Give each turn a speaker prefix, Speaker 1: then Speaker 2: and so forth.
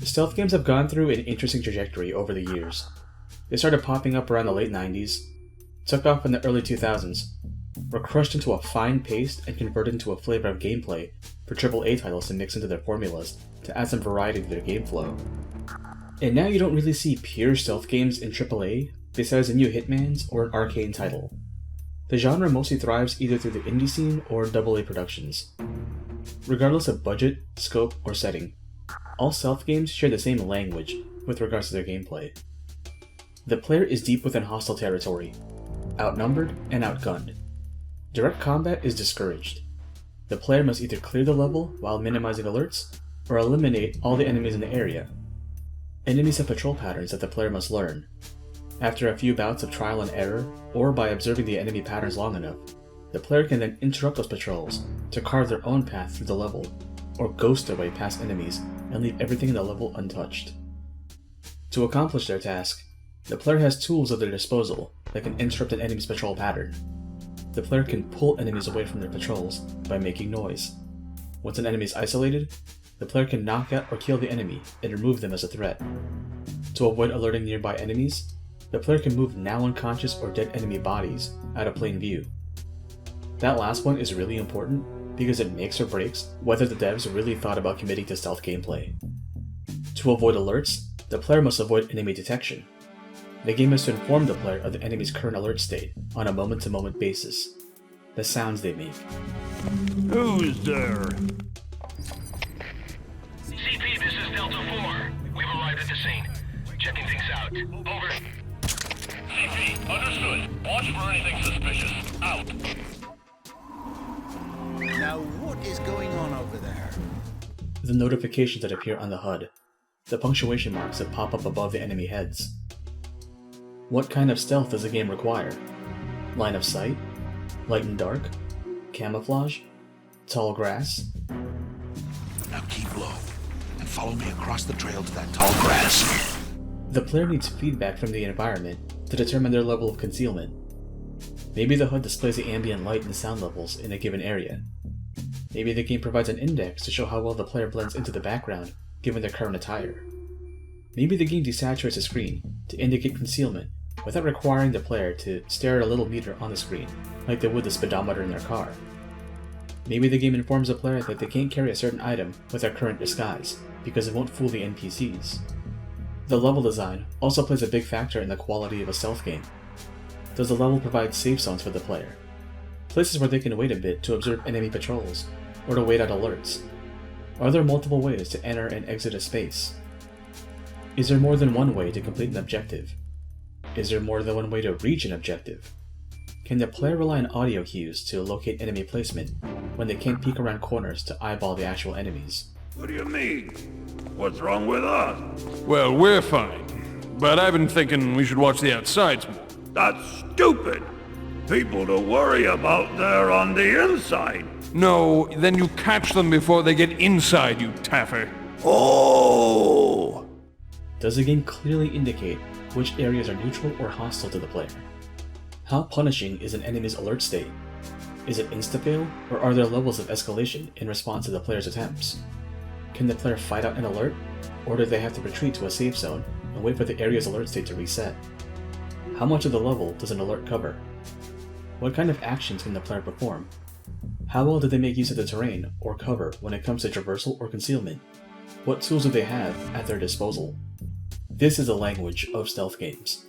Speaker 1: Stealth games have gone through an interesting trajectory over the years. They started popping up around the late 90s, took off in the early 2000s, were crushed into a fine paste and converted into a flavor of gameplay for AAA titles to mix into their formulas to add some variety to their game flow. And now you don't really see pure stealth games in AAA besides a new Hitman's or an arcane title. The genre mostly thrives either through the indie scene or AA productions. Regardless of budget, scope, or setting, all stealth games share the same language with regards to their gameplay. The player is deep within hostile territory, outnumbered and outgunned. Direct combat is discouraged. The player must either clear the level while minimizing alerts, or eliminate all the enemies in the area. Enemies have patrol patterns that the player must learn. After a few bouts of trial and error, or by observing the enemy patterns long enough, the player can then interrupt those patrols to carve their own path through the level, or ghost their way past enemies and leave everything in the level untouched. To accomplish their task, the player has tools at their disposal that can interrupt an enemy's patrol pattern. The player can pull enemies away from their patrols by making noise. Once an enemy is isolated, the player can knock out or kill the enemy and remove them as a threat. To avoid alerting nearby enemies, the player can move now unconscious or dead enemy bodies out of plain view. That last one is really important because it makes or breaks whether the devs really thought about committing to stealth gameplay. To avoid alerts, the player must avoid enemy detection. The game is to inform the player of the enemy's current alert state on a moment-to-moment basis. The sounds they make.
Speaker 2: Who's there?
Speaker 3: CP, this is Delta 4. We've arrived at the scene. Checking things out. Over. CP, understood. Watch for anything suspicious. Out.
Speaker 4: Now what is going on over there?
Speaker 1: The notifications that appear on the HUD. The punctuation marks that pop up above the enemy heads. What kind of stealth does the game require? Line of sight? Light and dark? Camouflage? Tall grass?
Speaker 5: Now keep low, and follow me across the trail to that tall grass.
Speaker 1: The player needs feedback from the environment to determine their level of concealment. Maybe the HUD displays the ambient light and sound levels in a given area. Maybe the game provides an index to show how well the player blends into the background given their current attire. Maybe the game desaturates the screen to indicate concealment without requiring the player to stare at a little meter on the screen like they would the speedometer in their car. Maybe the game informs the player that they can't carry a certain item with their current disguise because it won't fool the NPCs. The level design also plays a big factor in the quality of a stealth game. Does the level provide safe zones for the player? Places where they can wait a bit to observe enemy patrols, or to wait out alerts? Are there multiple ways to enter and exit a space? Is there more than one way to complete an objective? Is there more than one way to reach an objective? Can the player rely on audio cues to locate enemy placement when they can't peek around corners to eyeball the actual enemies?
Speaker 2: What do you mean? What's wrong with us?
Speaker 6: Well, we're fine. But I've been thinking we should watch the outsides more.
Speaker 2: That's stupid. People to worry about there on the inside.
Speaker 6: No, then you catch them before they get inside, you taffer.
Speaker 2: Oh!
Speaker 1: Does the game clearly indicate which areas are neutral or hostile to the player? How punishing is an enemy's alert state? Is it insta-fail, or are there levels of escalation in response to the player's attempts? Can the player fight out an alert, or do they have to retreat to a safe zone and wait for the area's alert state to reset? How much of the level does an alert cover? What kind of actions can the player perform? How well do they make use of the terrain or cover when it comes to traversal or concealment? What tools do they have at their disposal? This is the language of stealth games.